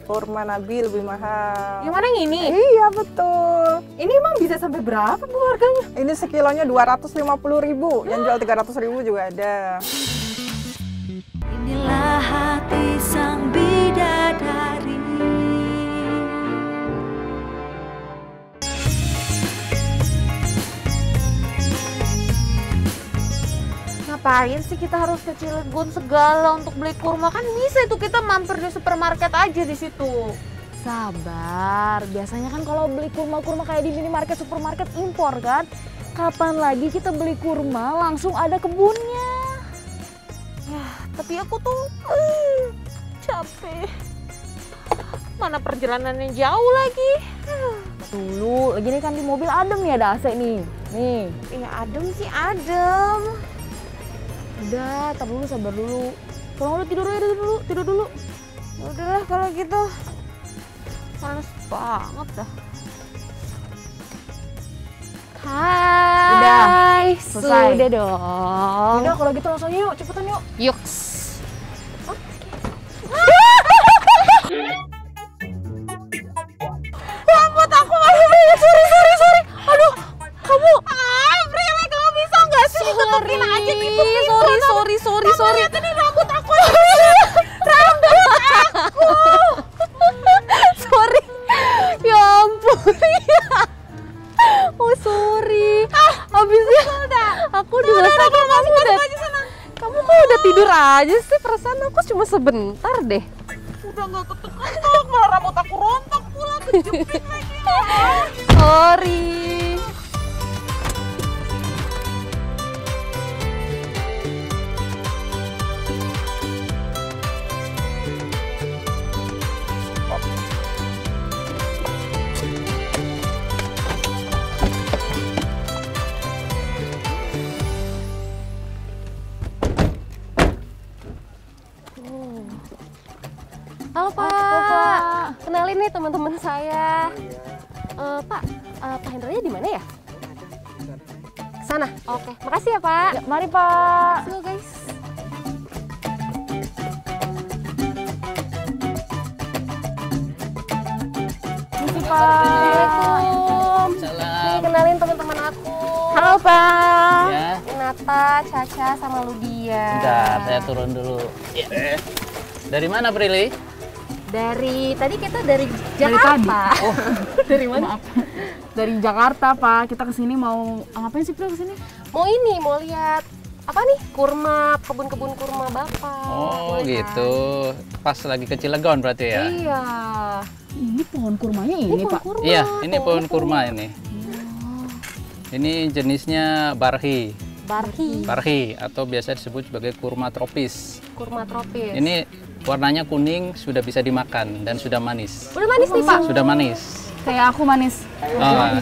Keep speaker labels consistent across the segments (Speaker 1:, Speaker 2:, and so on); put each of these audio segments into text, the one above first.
Speaker 1: kurma Nabi lebih mahal.
Speaker 2: Yang mana yang ini?
Speaker 1: Iya betul.
Speaker 2: Ini emang bisa sampai berapa Bu harganya?
Speaker 1: Ini sekilonya 250.000, yang jual 300.000 juga ada.
Speaker 3: Inilah hati sang bidadari.
Speaker 2: Ngapain sih kita harus ke Cilegon segala untuk beli kurma? Kan bisa itu kita mampir di supermarket aja di situ.
Speaker 4: Sabar, biasanya kan kalau beli kurma-kurma kayak di minimarket, supermarket impor kan. Kapan lagi kita beli kurma langsung ada kebunnya?
Speaker 2: Ya, tapi aku tuh capek. Mana perjalanannya jauh lagi.
Speaker 4: Dulu, lagi nih kan di mobil adem nih, ada AC nih. Nih,
Speaker 2: Ya adem sih adem.
Speaker 4: udah, tar dulu, sabar dulu. Tolong lu tidur dulu.
Speaker 2: Udahlah kalau gitu. Panas banget dah. Hai.
Speaker 4: Udah, selesai.
Speaker 2: Sudah dong.
Speaker 4: Udah kalau gitu langsung yuk, cepetan yuk.
Speaker 2: Yuks. Rambut aku sorry. Aduh, kamu. Prilly, kamu bisa nggak sih diketukin aja gitu?
Speaker 4: Sorry.
Speaker 2: Lihat ini rambut aku. Rambut aku.
Speaker 4: Sorry. Ya ampun. Oh, sorry. Habisnya aku dirasa kamu udah kamu kok udah tidur aja sih, perasaan aku cuma sebentar deh.
Speaker 2: Udah nggak ketuk-ketuk, malah rambut aku rontok pula, kejepit lagi.
Speaker 4: Sorry.
Speaker 5: Halo Pak, kenalin nih teman-teman saya. Pak, Pak Hendranya di mana ya? Sana. Oke, makasih ya Pak.
Speaker 4: Ya, mari Pak.
Speaker 5: Let's go guys.
Speaker 4: Misi Pak.
Speaker 5: Assalamualaikum.
Speaker 6: Salam.
Speaker 5: Nih kenalin teman-teman aku.
Speaker 4: Halo Pak.
Speaker 6: Ya,
Speaker 5: Nata, Caca, sama Ludia.
Speaker 6: bentar, saya turun dulu. Ya. Dari mana, Prilly?
Speaker 5: Dari tadi kita dari
Speaker 4: Dari
Speaker 5: Jakarta.
Speaker 4: Oh,
Speaker 5: Dari mana?
Speaker 4: maaf. Dari Jakarta Pak. Kita kesini mau ngapain sih Pril kesini?
Speaker 5: Mau lihat apa nih? Kurma, kebun-kebun kurma Bapak.
Speaker 6: Oh,
Speaker 5: Boleh kan?
Speaker 6: gitu. Pas lagi ke Cilegon berarti ya?
Speaker 5: Iya.
Speaker 4: Ini pohon kurmanya ini
Speaker 5: pohon
Speaker 4: Pak.
Speaker 5: kurma.
Speaker 6: Iya, ini pohon kurma ini. Ini jenisnya barhi. Barhi atau biasa disebut sebagai kurma tropis.
Speaker 5: Kurma tropis.
Speaker 6: Ini warnanya kuning, sudah bisa dimakan dan sudah manis.
Speaker 5: Udah manis nih Pak.
Speaker 6: Sudah manis.
Speaker 4: Kayak aku manis.
Speaker 6: Oh,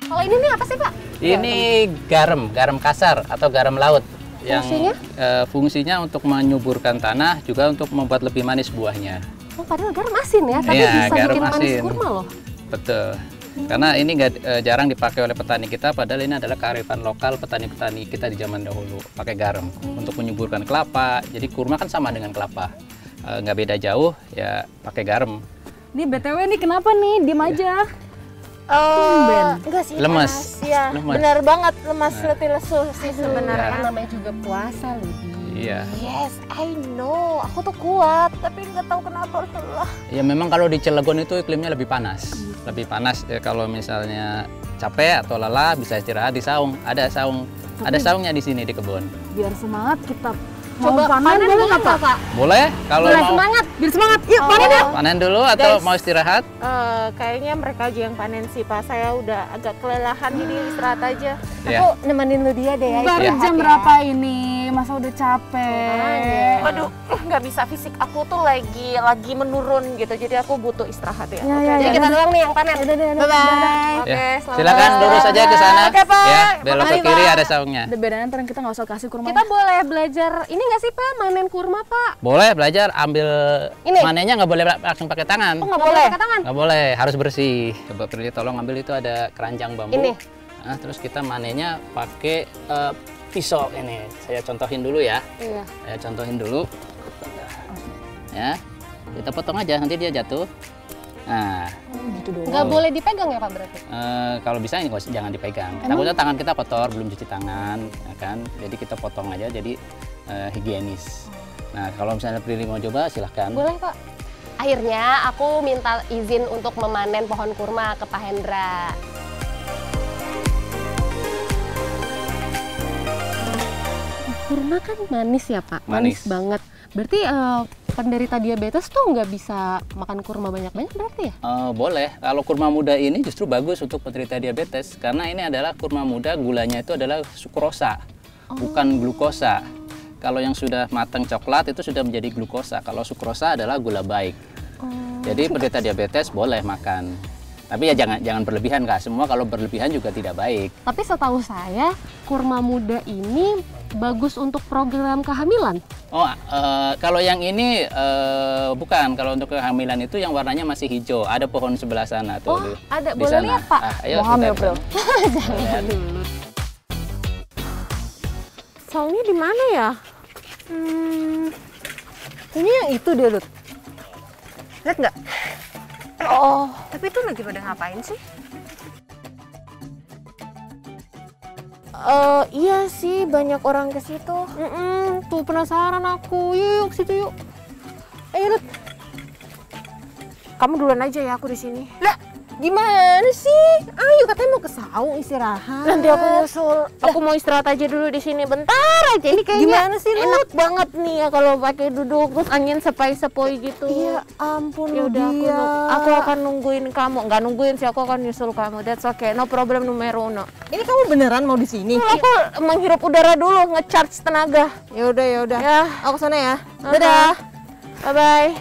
Speaker 5: Kalau ini nih apa sih Pak?
Speaker 6: ini garam kasar atau garam laut.
Speaker 5: Fungsinya?
Speaker 6: Fungsinya untuk menyuburkan tanah, juga untuk membuat lebih manis buahnya.
Speaker 5: Oh padahal garam asin ya, tapi
Speaker 6: Iya,
Speaker 5: bisa
Speaker 6: garam
Speaker 5: bikin manis
Speaker 6: asin.
Speaker 5: kurma loh.
Speaker 6: Betul. Karena ini jarang dipakai oleh petani kita, padahal ini adalah kearifan lokal petani-petani kita di zaman dahulu, pakai garam untuk menyuburkan kelapa. Jadi kurma kan sama dengan kelapa, nggak beda jauh, ya pakai garam.
Speaker 4: Nih BTW nih kenapa nih? Diem aja.
Speaker 2: Enggak sih.
Speaker 6: Lemes.
Speaker 2: panas. Ya,
Speaker 6: Lemes.
Speaker 2: benar banget lemas letih lesu sih sebenarnya.
Speaker 5: Kan namanya juga puasa loh.
Speaker 6: Iya.
Speaker 2: Yes, I know. Aku tuh kuat, tapi nggak tahu kenapa lelah.
Speaker 6: Ya memang kalau di Cilegon itu iklimnya lebih panas. Lebih panas ya, kalau misalnya capek atau lelah bisa istirahat di saung. Ada saung. Ada saungnya di sini di kebun.
Speaker 4: Biar semangat kita
Speaker 5: Coba
Speaker 4: mau panen boleh nggak Pak?
Speaker 6: Boleh kalau
Speaker 5: Boleh
Speaker 6: mau
Speaker 5: semangat.
Speaker 4: Biar semangat. Yuk panen ya.
Speaker 6: panen dulu atau
Speaker 2: Guys.
Speaker 6: mau istirahat?
Speaker 2: Kayaknya mereka aja yang panen sih, Pak. Saya udah agak kelelahan jadi istirahat aja.
Speaker 6: Ya.
Speaker 5: Aku nemenin lu dia deh ya.
Speaker 4: Baru
Speaker 5: istirahat
Speaker 4: jam
Speaker 5: ya.
Speaker 4: berapa ini? Masa udah capek.
Speaker 2: Waduh, nggak bisa, fisik aku tuh lagi menurun gitu. Jadi aku butuh istirahat ya.
Speaker 4: Ya,
Speaker 2: Oke,
Speaker 4: ya,
Speaker 5: Jadi
Speaker 4: ya.
Speaker 5: kita doang nih yang panen.
Speaker 2: Bye-bye. Oke,
Speaker 6: Ya.
Speaker 2: selamat.
Speaker 6: Silakan lurus saja ke sana.
Speaker 2: Oke, Pak.
Speaker 6: Ya, belok ke
Speaker 2: Makasih,
Speaker 6: kiri
Speaker 2: Pak.
Speaker 6: ada saungnya.
Speaker 4: Ada bedanya ntar kita nggak usah kasih kurma.
Speaker 5: Kita boleh belajar ini nggak sih Pak, manen kurma Pak?
Speaker 6: Boleh belajar ambil
Speaker 5: Ini?
Speaker 6: manennya, nggak boleh langsung pakai tangan.
Speaker 5: Oh nggak boleh pakai tangan?
Speaker 6: Nggak boleh, harus bersih. Coba Prilly tolong ambil, itu ada keranjang bambu.
Speaker 5: Ini?
Speaker 6: Nah, terus kita manennya pakai pisau ini. Saya contohin dulu ya.
Speaker 5: Iya.
Speaker 6: Saya contohin dulu. Ya. Kita potong aja, nanti dia jatuh. Nah,
Speaker 5: Nggak boleh dipegang ya Pak berarti?
Speaker 6: kalau bisa jangan dipegang. Takutnya tangan kita kotor, belum cuci tangan, ya kan? Jadi kita potong aja, jadi higienis. Nah, kalau misalnya Prilly mau coba, silahkan.
Speaker 5: Boleh Pak. Akhirnya aku minta izin untuk memanen pohon kurma ke Pak Hendra. Kurma kan manis ya Pak? Manis banget. Berarti penderita diabetes tuh nggak bisa makan kurma banyak-banyak berarti ya?
Speaker 6: Boleh. Kalau kurma muda ini justru bagus untuk penderita diabetes karena ini adalah kurma muda, gulanya itu adalah sukrosa, bukan glukosa. Kalau yang sudah matang coklat itu sudah menjadi glukosa. Kalau sukrosa adalah gula baik. Jadi penderita diabetes boleh makan. Tapi ya jangan berlebihan Kak. Semua kalau berlebihan juga tidak baik.
Speaker 5: Tapi setahu saya kurma muda ini bagus untuk program kehamilan.
Speaker 6: Kalau yang ini bukan. Kalau untuk kehamilan itu yang warnanya masih hijau. Ada pohon sebelah sana tuh.
Speaker 5: Ada.
Speaker 6: Di
Speaker 5: Boleh
Speaker 6: sana.
Speaker 5: lihat Pak?
Speaker 6: Ayo
Speaker 1: Mau hamil, Bro.
Speaker 5: Jangan dulu.
Speaker 2: Saungnya di mana ya?
Speaker 1: Ini yang itu dia, Lut. Lihat nggak?
Speaker 2: Oh, tapi itu lagi pada ngapain sih? Iya sih, banyak orang ke situ.
Speaker 5: Tuh penasaran aku. Yuk ke situ yuk.
Speaker 2: Ayo, Lut. Kamu duluan aja ya, aku di sini.
Speaker 5: Lah, gimana sih? Ayo katanya mau ke saung istirahat.
Speaker 2: Nanti aku nyusul. Aku mau istirahat aja dulu di sini bentar aja. Ini kayaknya
Speaker 5: Gimana sih, Lut?
Speaker 2: enak banget nih ya kalau pakai duduk terus angin sepoi-sepoi gitu.
Speaker 5: Iya ampun
Speaker 2: Ya udah
Speaker 5: Lydia.
Speaker 2: aku akan nungguin kamu. Nggak nungguin sih, aku akan nyusul kamu. That's okay. No problem numero uno.
Speaker 5: Ini kamu beneran mau di sini?
Speaker 2: Aku menghirup udara dulu, ngecharge tenaga.
Speaker 5: Ya udah.
Speaker 2: Ya.
Speaker 5: Aku sana ya.
Speaker 2: Dadah. Bye bye.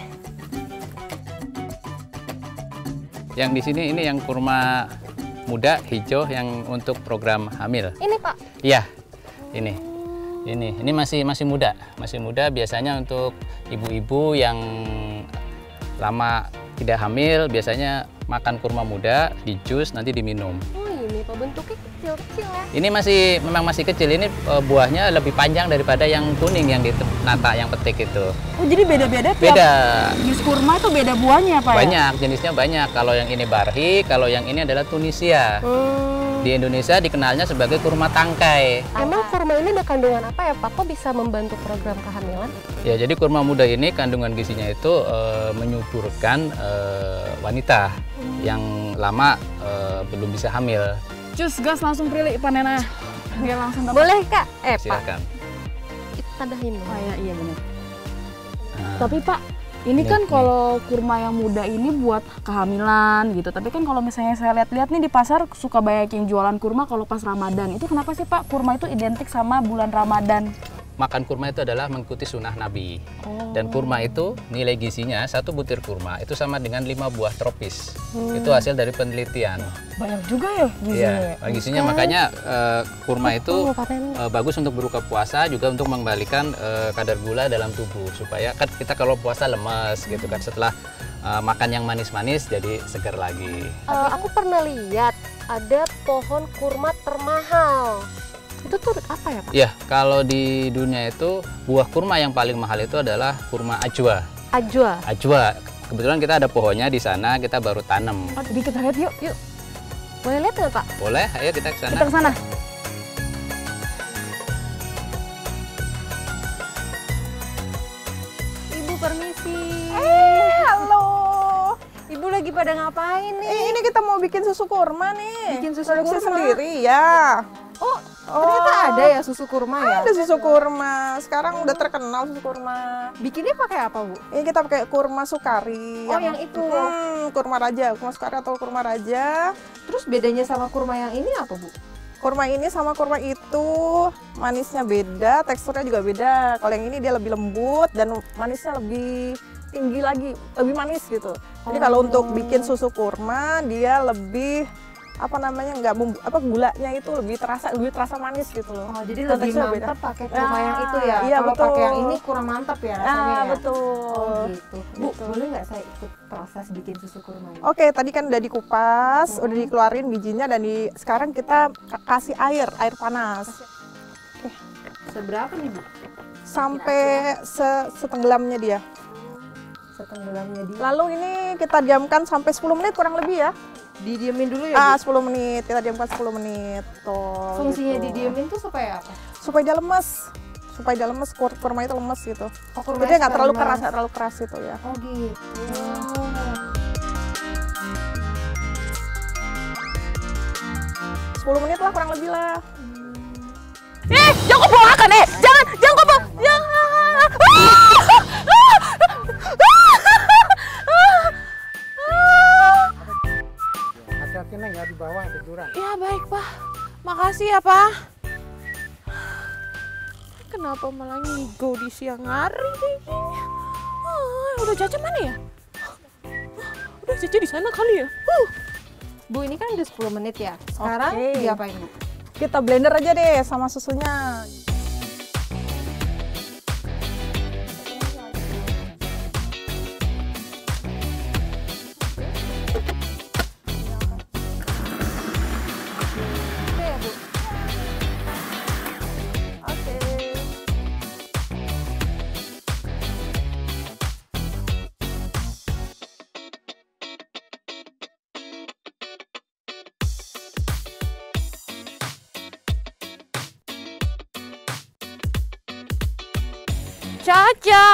Speaker 6: Yang di sini ini yang kurma muda hijau yang untuk program hamil.
Speaker 5: Ini Pak.
Speaker 6: Iya, ini masih muda, biasanya untuk ibu-ibu yang lama tidak hamil biasanya makan kurma muda, di jus nanti diminum.
Speaker 5: Oh ini Pak, bentuknya kecil-kecil ya.
Speaker 6: Ini memang masih kecil, ini buahnya lebih panjang daripada yang kuning yang nata yang petik itu.
Speaker 1: Oh, jadi beda-beda tiap
Speaker 6: Beda,
Speaker 1: jus kurma itu beda buahnya, Pak ya?
Speaker 6: banyak jenisnya banyak. Kalau yang ini Barhi, kalau yang ini adalah Tunisia. Di Indonesia dikenalnya sebagai kurma tangkai.
Speaker 5: Emang kurma ini ada kandungan apa ya Pak? Kok bisa membantu program kehamilan?
Speaker 6: Ya, jadi kurma muda ini kandungan gizinya itu menyuburkan wanita yang lama belum bisa hamil.
Speaker 1: Cus, gas langsung Prilly panen aja. Biar langsung dapat.
Speaker 5: Boleh Kak? Pak,
Speaker 6: Silakan.
Speaker 5: kita tadahin dulu.
Speaker 1: Oh iya benar.
Speaker 6: Nah,
Speaker 1: Tapi Pak, ini kan
Speaker 6: Nih.
Speaker 1: kalau kurma yang muda ini buat kehamilan gitu. Tapi kan kalau misalnya saya lihat-lihat nih di pasar suka banyak yang jualan kurma kalau pas Ramadan. Itu kenapa sih Pak kurma itu identik sama bulan Ramadan?
Speaker 6: makan kurma itu adalah mengikuti sunnah Nabi. Dan kurma itu nilai gizinya, 1 butir kurma itu sama dengan 5 buah tropis. Itu hasil dari penelitian.
Speaker 1: Banyak juga ya gizinya.
Speaker 6: Iya, gizinya makanya kurma itu bagus untuk berbuka puasa, juga untuk mengembalikan kadar gula dalam tubuh, supaya kan kita kalau puasa lemes gitu kan, setelah makan yang manis-manis jadi segar lagi.
Speaker 5: Aku pernah lihat ada pohon kurma termahal. Itu tuh apa ya Pak?
Speaker 6: Ya, kalau di dunia itu buah kurma yang paling mahal itu adalah kurma ajwa.
Speaker 5: Ajwa.
Speaker 6: Ajwa. Kebetulan kita ada pohonnya di sana, kita baru tanam.
Speaker 1: Oh, jadi kita lihat yuk.
Speaker 5: Boleh lihat nggak Pak?
Speaker 6: Boleh, ayo kita ke sana.
Speaker 1: Kita ke sana.
Speaker 5: Ibu permisi.
Speaker 1: Halo.
Speaker 5: Ibu lagi pada ngapain nih?
Speaker 1: Ini kita mau bikin susu kurma nih.
Speaker 5: Bikin susu
Speaker 1: Produksi
Speaker 5: kurma?
Speaker 1: sendiri ya.
Speaker 5: Oh, ternyata ada ya susu kurma ya?
Speaker 1: Ada susu kurma. Sekarang udah terkenal susu kurma.
Speaker 5: Bikinnya pakai apa Bu?
Speaker 1: Ini kita pakai kurma sukari.
Speaker 5: Oh, yang itu.
Speaker 1: Kurma raja, kurma sukari atau kurma raja.
Speaker 5: Terus bedanya sama kurma yang ini apa Bu?
Speaker 1: Kurma ini sama kurma itu manisnya beda, teksturnya juga beda. Kalau yang ini dia lebih lembut dan manisnya lebih tinggi lagi, lebih manis gitu. Jadi kalau untuk bikin susu kurma dia lebih nggak gulanya itu lebih terasa manis gitu loh.
Speaker 5: Oh, jadi
Speaker 1: Dan
Speaker 5: lebih
Speaker 1: teksturnya beda.
Speaker 5: mantap pakai kurma yang itu ya?
Speaker 1: Iya,
Speaker 5: Kalau
Speaker 1: betul.
Speaker 5: pakai yang ini kurang mantap ya rasanya ya?
Speaker 1: Betul.
Speaker 5: Oh gitu. Bu, boleh nggak saya ikut proses bikin susu kurma ini?
Speaker 1: Oke, tadi kan udah dikupas, udah dikeluarin bijinya dan sekarang kita kasih air panas.
Speaker 5: Seberapa nih Bu?
Speaker 1: Sampai setenggelamnya dia.
Speaker 5: Setenggelamnya dia.
Speaker 1: Lalu ini kita diamkan sampai 10 menit kurang lebih ya.
Speaker 5: Didiemin dulu ya, Bu?
Speaker 1: 10 menit, kita diamkan 10 menit. Tuh,
Speaker 5: Fungsinya
Speaker 1: gitu.
Speaker 5: didiemin tuh supaya apa?
Speaker 1: Supaya dia lemes. Supaya dia lemes, kurma itu lemes gitu.
Speaker 5: Oh, kurmanya
Speaker 1: Jadi nggak terlalu
Speaker 5: supaya
Speaker 1: keras,
Speaker 5: lemes.
Speaker 1: nggak terlalu keras itu ya.
Speaker 5: Oh gitu.
Speaker 1: 10 menit lah kurang lebih lah.
Speaker 4: Jangan kau bawa makan, jangan kau bawa, jangan.
Speaker 7: Hati-hati Neng ya di bawah ada jurang.
Speaker 2: Ya baik Pak, makasih ya Pak. Kenapa malah ngigo di siang hari kayak gini? Udah Caca mana ya? Udah Caca di sana kali ya?
Speaker 5: Bu, ini kan udah 10 menit ya. Sekarang
Speaker 1: Oke.
Speaker 5: diapain, Bu?
Speaker 1: Kita blender aja deh sama susunya. Oke.
Speaker 2: Caca.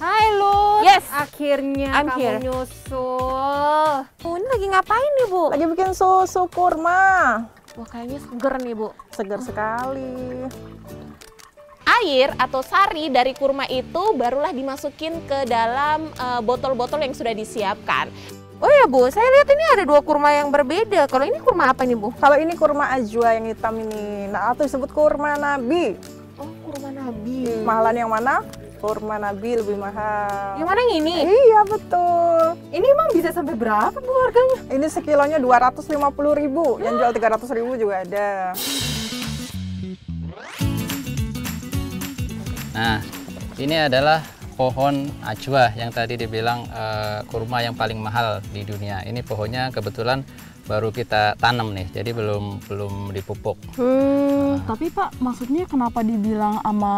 Speaker 5: Hai Lut.
Speaker 2: Yes.
Speaker 5: Akhirnya
Speaker 2: I'm
Speaker 5: kamu
Speaker 2: here.
Speaker 5: nyusul.
Speaker 2: Ini lagi ngapain nih Bu?
Speaker 1: Lagi bikin susu kurma.
Speaker 2: Wah kayaknya seger nih Bu.
Speaker 1: Segar sekali.
Speaker 2: Air atau sari dari kurma itu barulah dimasukin ke dalam botol-botol yang sudah disiapkan. Oh ya Bu, saya lihat ini ada 2 kurma yang berbeda. Kalau ini kurma apa nih Bu?
Speaker 1: Kalau ini kurma ajwa yang hitam ini, nah atau disebut kurma nabi.
Speaker 2: Oh kurma nabi.
Speaker 1: Mahalan yang mana? Kurma nabi lebih mahal.
Speaker 2: Yang mana yang ini?
Speaker 1: Iya betul.
Speaker 5: Ini emang bisa sampai berapa, Bu, harganya?
Speaker 1: Ini sekilonya 250.000, yang jual 300.000 juga ada.
Speaker 6: Nah, ini adalah pohon ajwa yang tadi dibilang kurma yang paling mahal di dunia. Ini pohonnya kebetulan baru kita tanam nih, jadi belum dipupuk.
Speaker 4: Tapi Pak, maksudnya kenapa dibilang sama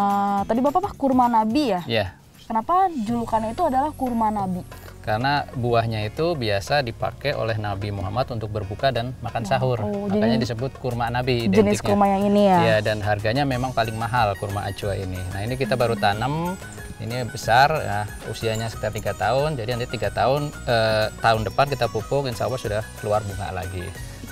Speaker 4: tadi Bapak kurma nabi ya?
Speaker 6: Ya,
Speaker 4: Kenapa julukannya itu adalah kurma nabi?
Speaker 6: karena buahnya itu biasa dipakai oleh Nabi Muhammad untuk berbuka dan makan sahur.
Speaker 4: Oh,
Speaker 6: Makanya
Speaker 4: jadi
Speaker 6: disebut kurma nabi
Speaker 4: Jenis
Speaker 6: identiknya.
Speaker 4: kurma yang ini ya?
Speaker 6: Iya, dan harganya memang paling mahal kurma ajwa ini. Nah, ini kita baru tanam. Ini besar, ya, usianya sekitar 3 tahun. Jadi nanti 3 tahun, tahun depan kita pupuk, insya Allah sudah keluar bunga lagi.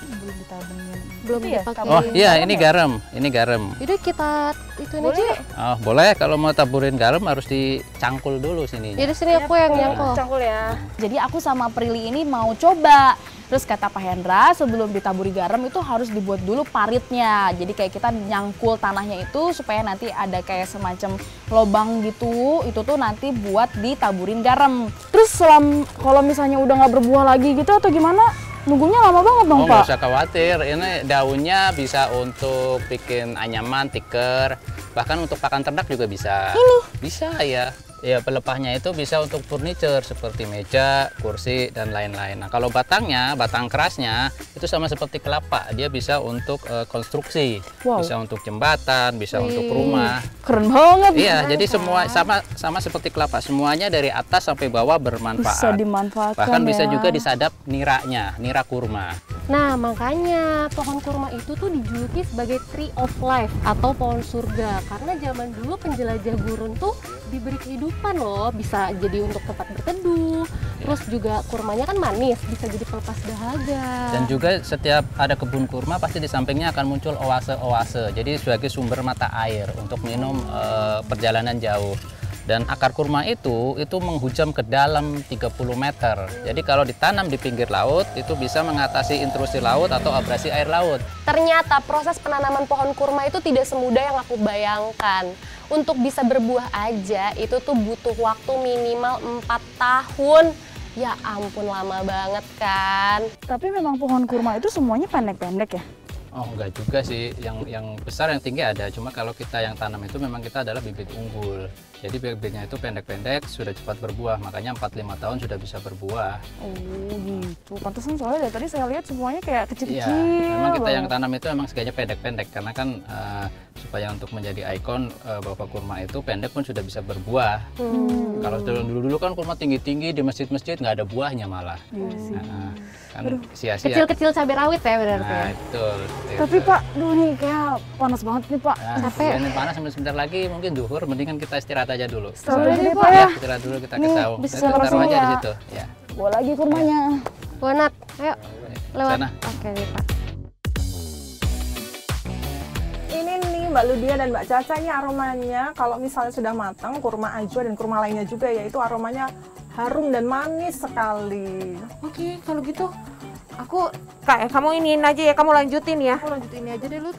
Speaker 4: Belum ditaburin.
Speaker 2: Belum
Speaker 4: Itu ya?
Speaker 2: dipakai.
Speaker 6: Oh iya, ini garam. Ini garam.
Speaker 2: Yaudah kita ituin aja yuk.
Speaker 6: Oh, boleh, kalau mau taburin garam harus dicangkul dulu sini.
Speaker 2: Yaudah sini aku yang nyangkul.
Speaker 1: Cangkul ya.
Speaker 4: Jadi aku sama Prilly ini mau coba. Terus kata Pak Hendra sebelum ditaburi garam itu harus dibuat dulu paritnya. Jadi kayak kita nyangkul tanahnya itu supaya nanti ada kayak semacam lobang gitu. Itu tuh nanti buat ditaburin garam. Terus kalau misalnya udah nggak berbuah lagi gitu atau gimana? Nunggunya lama banget dong
Speaker 6: Oh,
Speaker 4: Pak.
Speaker 6: nggak usah khawatir. Ini daunnya bisa untuk bikin anyaman, tikar, bahkan untuk pakan ternak juga bisa. Ini? Bisa ya. Ya, pelepahnya itu bisa untuk furniture seperti meja, kursi, dan lain-lain. Nah, kalau batangnya, batang kerasnya, itu sama seperti kelapa. Dia bisa untuk konstruksi,
Speaker 4: Wow.
Speaker 6: bisa untuk jembatan, bisa untuk rumah.
Speaker 4: Keren banget.
Speaker 6: Iya, jadi semua sama seperti kelapa. Semuanya dari atas sampai bawah
Speaker 4: Bisa
Speaker 6: bermanfaat.
Speaker 4: dimanfaatkan
Speaker 6: Bahkan bisa
Speaker 4: ya.
Speaker 6: juga disadap niranya, nira kurma.
Speaker 5: Nah, makanya pohon kurma itu tuh dijuluki sebagai Tree of Life atau pohon surga. Karena zaman dulu penjelajah gurun tuh diberi kehidupan loh. Bisa jadi untuk tempat berteduh. Terus juga kurmanya kan manis, bisa jadi pelepas dahaga.
Speaker 6: Dan juga setiap ada kebun kurma pasti di sampingnya akan muncul oase-oase. Jadi sebagai sumber mata air untuk minum perjalanan jauh. Dan akar kurma itu menghujam ke dalam 30 meter. Jadi kalau ditanam di pinggir laut itu bisa mengatasi intrusi laut atau abrasi air laut.
Speaker 5: Ternyata proses penanaman pohon kurma itu tidak semudah yang aku bayangkan. Untuk bisa berbuah aja itu tuh butuh waktu minimal 4 tahun. Ya ampun, lama banget kan.
Speaker 4: Tapi memang pohon kurma itu semuanya pendek-pendek ya?
Speaker 6: Oh, enggak juga sih, yang besar yang tinggi ada. Cuma kalau kita yang tanam itu memang kita adalah bibit unggul. Jadi bibitnya itu pendek-pendek, sudah cepat berbuah, makanya 4-5 tahun sudah bisa berbuah.
Speaker 4: Oh gitu. Pantesan soalnya dari tadi saya lihat semuanya kayak kecil-kecil.
Speaker 6: Iya, memang kita yang
Speaker 4: banget.
Speaker 6: tanam itu emang sengaja pendek-pendek karena kan supaya untuk menjadi ikon bahwa kurma itu pendek pun sudah bisa berbuah. Kalau dulu-dulu kan kurma tinggi-tinggi di masjid-masjid nggak ada buahnya malah. Kan sia-sia.
Speaker 5: Kecil-kecil cabai rawit ya berarti.
Speaker 6: Nah, betul. seperti
Speaker 4: Tapi
Speaker 6: itu.
Speaker 4: Pak, duh nih kayak panas banget nih Pak.
Speaker 6: Nah,
Speaker 4: Capek.
Speaker 6: ini panas sampai sebentar lagi mungkin zuhur, mendingan kita istirahat aja dulu.
Speaker 4: Udah deh
Speaker 6: Ya,
Speaker 4: Pak ya.
Speaker 6: istirahat dulu kita ke
Speaker 4: Nih,
Speaker 6: saung.
Speaker 4: bisa
Speaker 6: Itu taruh
Speaker 4: langsung
Speaker 6: aja di
Speaker 4: ya.
Speaker 6: situ. Ya.
Speaker 4: Bawa lagi kurmanya.
Speaker 5: Wanat, ayo lewat.
Speaker 6: Sana.
Speaker 5: Oke nih Pak.
Speaker 1: Ini nih Mbak Ludia dan Mbak Caca, ini aromanya kalau misalnya sudah matang, kurma ajwa dan kurma lainnya juga, yaitu aromanya harum dan manis sekali.
Speaker 2: Oke, kalau gitu aku kamu iniin aja ya, kamu lanjutin ya.
Speaker 4: Aku lanjut ini aja deh Lut.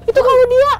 Speaker 2: Itu kalau dia